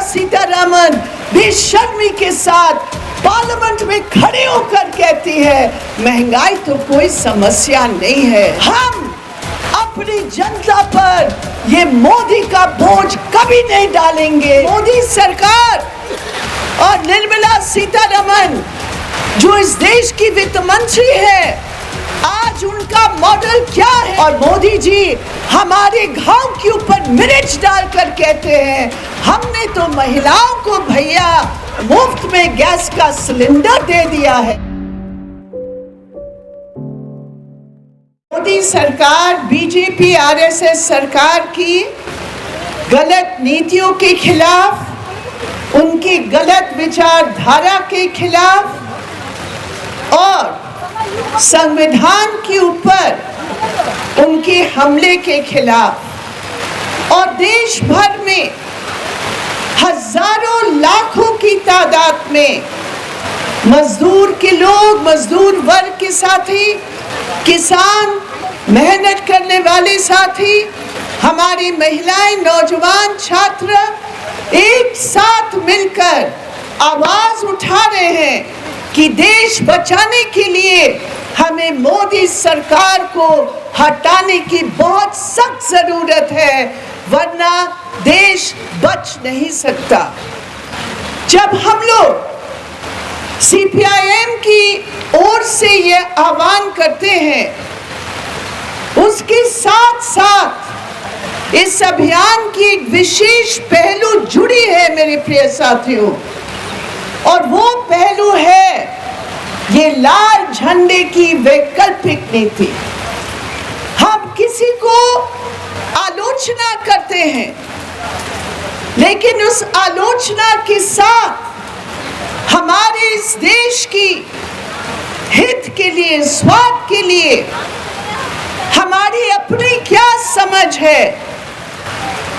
सीतारमण बेशर्मी के साथ पार्लियामेंट में खड़े होकर कहती है महंगाई तो कोई समस्या नहीं है। हम अपनी जनता पर ये मोदी का बोझ कभी नहीं डालेंगे। मोदी सरकार और निर्मला सीतारमण जो इस देश की वित्त मंत्री है, आज उनका मॉडल क्या है? और मोदी जी हमारे घाव के ऊपर मिर्च डालकर कहते हैं हमने तो महिलाओं को भैया मुफ्त में गैस का सिलेंडर दे दिया है। मोदी सरकार बीजेपी आरएसएस सरकार की गलत नीतियों के खिलाफ, उनकी गलत विचारधारा के खिलाफ और संविधान के ऊपर उनके हमले के खिलाफ और देश भर में हजारों लाखों की तादाद में मजदूर के लोग, मजदूर वर्ग के साथी, किसान, मेहनत करने वाले साथी, हमारी महिलाएं, नौजवान, छात्र एक साथ मिलकर आवाज उठा रहे हैं कि देश बचाने के लिए हमें मोदी सरकार को हटाने की बहुत सख्त जरूरत है, वरना देश बच नहीं सकता। जब हम लोग सीपीआईएम की ओर से ये आह्वान करते हैं, उसके साथ साथ इस अभियान की एक विशेष पहलू जुड़ी है मेरे प्रिय साथियों, और वो पहलू है ये लाल झंडे की वैकल्पिक नीति। हम किसी को आलोचना करते हैं, लेकिन उस आलोचना के साथ हमारे इस देश की हित के लिए, स्वार्थ के लिए हमारी अपनी क्या समझ है,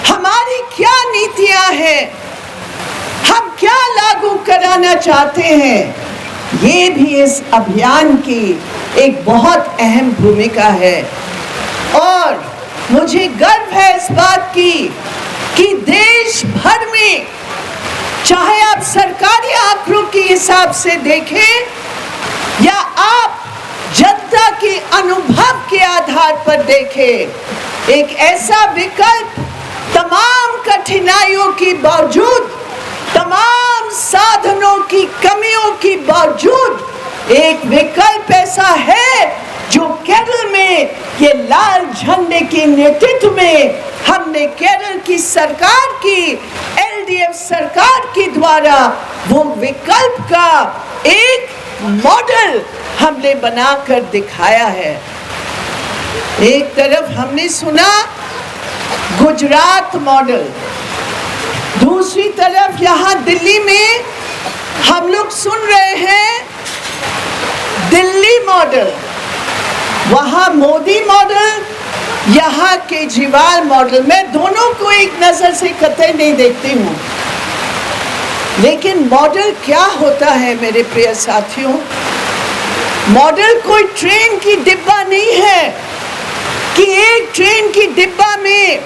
हमारी क्या नीतियां हैं, हम क्या लागू कराना चाहते हैं, ये भी इस अभियान की एक बहुत अहम भूमिका है। और मुझे गर्व है इस बात की कि देश भर में, चाहे आप सरकारी आंकड़ों के हिसाब से देखें या आप जनता के अनुभव के आधार पर देखें, एक ऐसा विकल्प तमाम कठिनाइयों के बावजूद, तमाम साधनों की कमियों के बावजूद एक विकल्प ऐसा है जो केरल में ये लाल झंडे के नेतृत्व में हमने केरल की सरकार की, एलडीएफ सरकार के द्वारा वो विकल्प का एक मॉडल हमने बनाकर दिखाया है। एक तरफ हमने सुना गुजरात मॉडल, दूसरी तरफ यहाँ दिल्ली में हम लोग सुन रहे हैं दिल्ली मॉडल, वहाँ मोदी मॉडल, यहाँ केजरीवाल मॉडल। मैं दोनों को एक नजर से कतई नहीं देखती हूँ, लेकिन मॉडल क्या होता है मेरे प्रिय साथियों? मॉडल कोई ट्रेन की डिब्बा नहीं है कि एक ट्रेन की डिब्बा में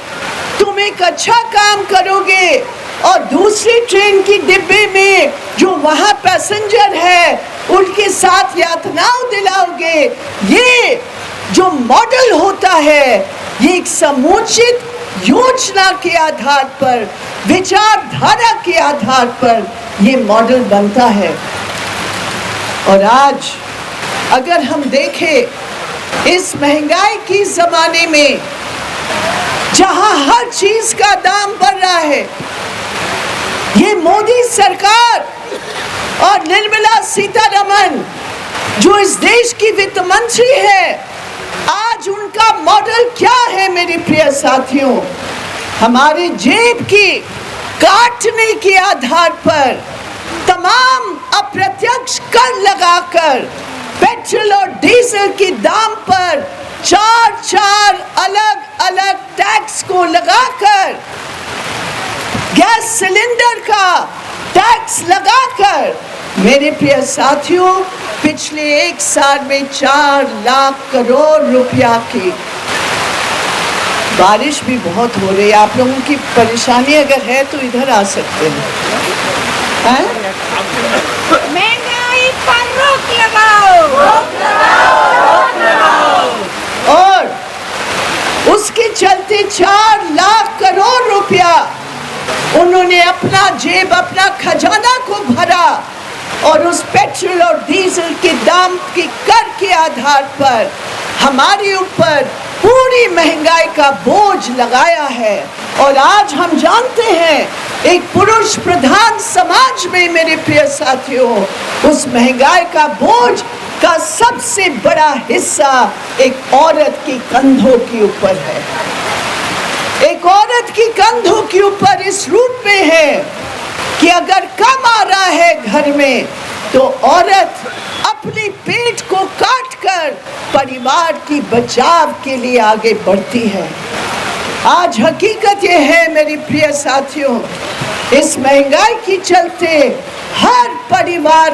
तुम एक अच्छा काम करोगे और दूसरी ट्रेन की डिब्बे में जो वहाँ पैसेंजर है उनके साथ यातनाओं दिलाओगे। ये जो मॉडल होता है ये एक समुचित योजना के आधार पर, विचारधारा के आधार पर ये मॉडल बनता है। और आज अगर हम देखें इस महंगाई के जमाने में जहां हर चीज का दाम बढ़ रहा है, ये मोदी सरकार और निर्मला सीतारमण जो इस देश की वित्त मंत्री है, आज उनका मॉडल क्या है मेरे प्रिय साथियों? हमारे जेब की काटने के आधार पर तमाम अप्रत्यक्ष कर लगाकर पेट्रोल और डीजल के दाम पर चार अलग अलग टैक्स को लगाकर, गैस सिलेंडर का टैक्स लगाकर, मेरे प्रिय साथियों पिछले एक साल में 4 लाख करोड़ रुपया की बारिश भी बहुत हो रही है। आप लोगों की परेशानी अगर है तो इधर आ सकते हैं। महंगाई पर रोक लगाओ, और उसके चलते 4 लाख करोड़ रुपया उन्होंने अपना जेब, अपना खजाना को भरा और उस पेट्रोल और डीजल के दाम की कर के आधार पर हमारे ऊपर पूरी महंगाई का बोझ लगाया है। और आज हम जानते हैं एक पुरुष प्रधान समाज में, मेरे प्रिय साथियों, उस महंगाई का बोझ का सबसे बड़ा हिस्सा एक औरत के कंधों के ऊपर है। एक औरत की कंधों के ऊपर इस रूप में है कि अगर कम आ रहा है घर में तो औरत अपने पेट को काटकर परिवार की बचाव के लिए आगे बढ़ती है। आज हकीकत ये है मेरे प्रिय साथियों, इस महंगाई के चलते हर परिवार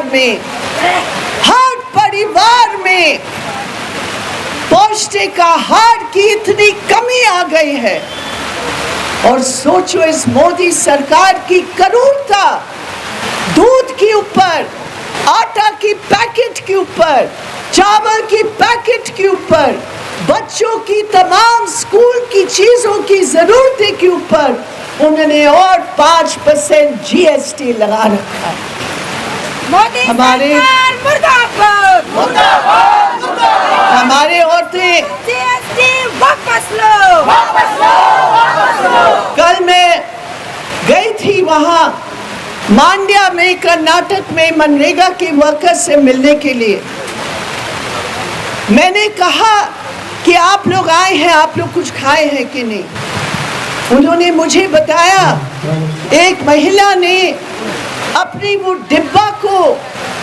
में पौष्टिक आहार की इतनी कमी आ गई है। और सोचो इस मोदी सरकार की क्रूरता, दूध के ऊपर, आटा की पैकेट के ऊपर, चावल की पैकेट के ऊपर, बच्चों की तमाम स्कूल की चीजों की जरूरतें के ऊपर उन्होंने और 5% GST लगा रखा है। मोदी सरकार मुर्दाबाद, मुर्दाबाद, मुर्दाबाद। हमारे औरतें GST वापस लो, वापस लो, वापस लो। कल मैं गई थी वहां मांड्या में, कर्नाटक में, मनरेगा के वर्कर्स से मिलने के लिए। मैंने कहा कि आप लोग आए हैं, आप लोग कुछ खाए हैं कि नहीं। उन्होंने मुझे बताया एक महिला ने अपनी वो डिब्बा को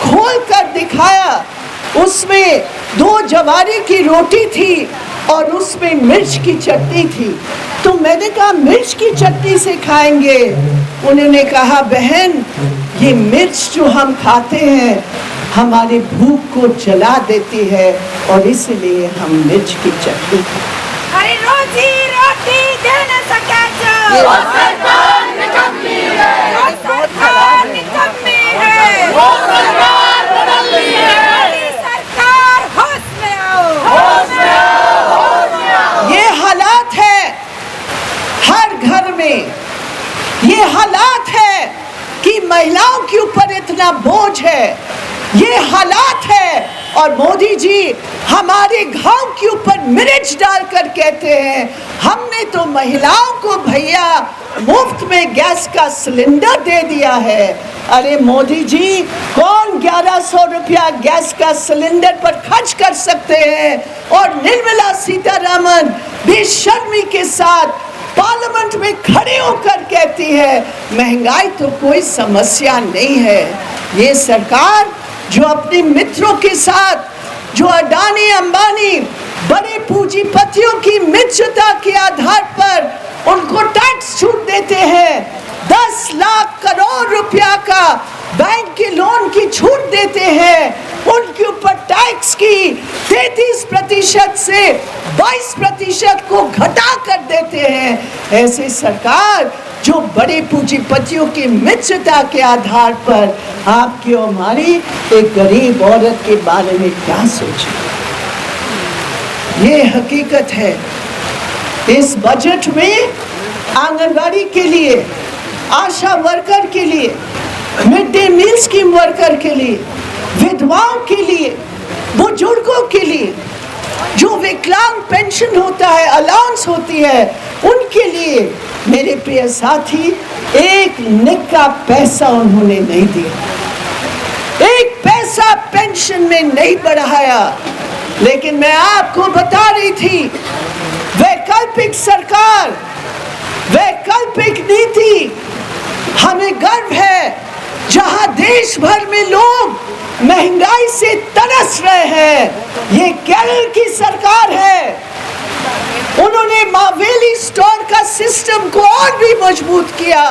खोल कर दिखाया, उसमें 2 जवारे की रोटी थी और उसमें मिर्च की चटनी थी। तो मैंने कहा मिर्च की चटनी से खाएंगे? उन्होंने कहा बहन, ये मिर्च जो हम खाते हैं हमारी भूख को जला देती है और इसलिए हम मिर्च की चटनी खाते। अरे रोजी रोटी दे न सके जो, वो सरकार निकम्मी है, वो सरकार निकम्मी है, वो सरकार बदलनी है। मोदी सरकार होश में आओ, होश में आओ, होश में आओ। ये हालात है हर घर में, ये हालात है कि महिलाओं के ऊपर इतना बोझ है, ये हालात है। और मोदी जी हमारे घाव के ऊपर मिर्च डालकर कहते हैं हमने तो महिलाओं को भैया मुफ्त में गैस का सिलेंडर दे दिया है। अरे मोदी जी, कौन 1100 रुपया गैस का सिलेंडर पर खर्च कर सकते हैं? और निर्मला सीतारमण बेशर्मी के साथ पार्लियामेंट में खड़े होकर कहती है महंगाई तो कोई समस्या नहीं है। ये सरकार जो अपने मित्रों के साथ, जो अडानी अंबानी बड़े पूंजीपतियों की मित्रता के आधार पर उनको टैक्स छूट देते हैं, 10 लाख करोड़ रुपया का बैंक के लोन की छूट देते हैं, उनके ऊपर टैक्स की 33% से 22% को घटा कर देते हैं। ऐसे सरकार जो बड़े पूंजीपतियों की मित्रता के आधार पर आपकी और हमारी एक गरीब औरत के बारे में क्या सोचे? ये हकीकत है। इस बजट में आंगनबाड़ी के लिए, आशा वर्कर के लिए, mid day meal scheme worker के लिए, विधवाओं के लिए, बुजुर्गों के लिए, जो विकलांग पेंशन होता है, अलाउंस होती है, उनके लिए मेरे प्रिय साथी एक निक्का पैसा उन्होंने नहीं दिया, एक पैसा पेंशन में नहीं बढ़ाया। लेकिन मैं आपको बता रही थी वैकल्पिक सरकार, वैकल्पिक नीति, हमें गर्व है जहां देश भर में लोग महंगाई से तरस रहे हैं। ये केरल की सरकार है, उन्होंने मावेली स्टोर का सिस्टम को और भी मजबूत किया।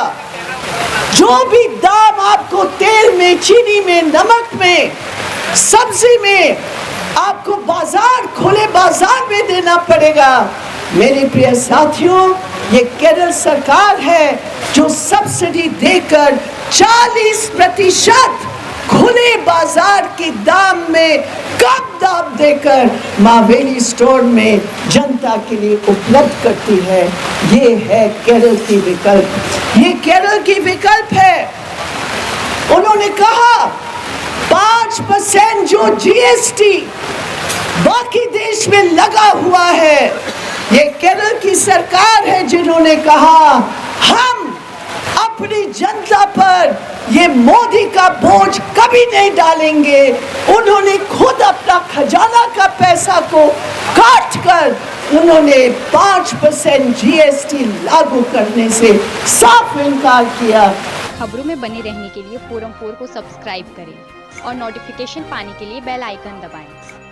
जो भी दाम आपको तेल में, चीनी में, नमक में, सब्जी में आपको बाजार, खुले बाजार में देना पड़ेगा, मेरे प्रिय साथियों, ये केरल सरकार है जो सब्सिडी देकर 40% खुले बाजार के दाम में कम दाम देकर मावेली स्टोर में जनता के लिए उपलब्ध करती है। ये है केरल की विकल्प, ये केरल की विकल्प है। उन्होंने कहा 5% जो जीएसटी बाकी देश में लगा हुआ है, ये केरल की सरकार है जिन्होंने कहा हम अपनी जनता पर ये मोदी का बोझ कभी नहीं डालेंगे। उन्होंने खुद अपना खजाना का पैसा को काट कर उन्होंने 5% जीएसटी लागू करने से साफ इनकार किया। खबरों में बने रहने के लिए फोरम 4 को सब्सक्राइब करें और नोटिफिकेशन पाने के लिए बेल आइकन दबाएं।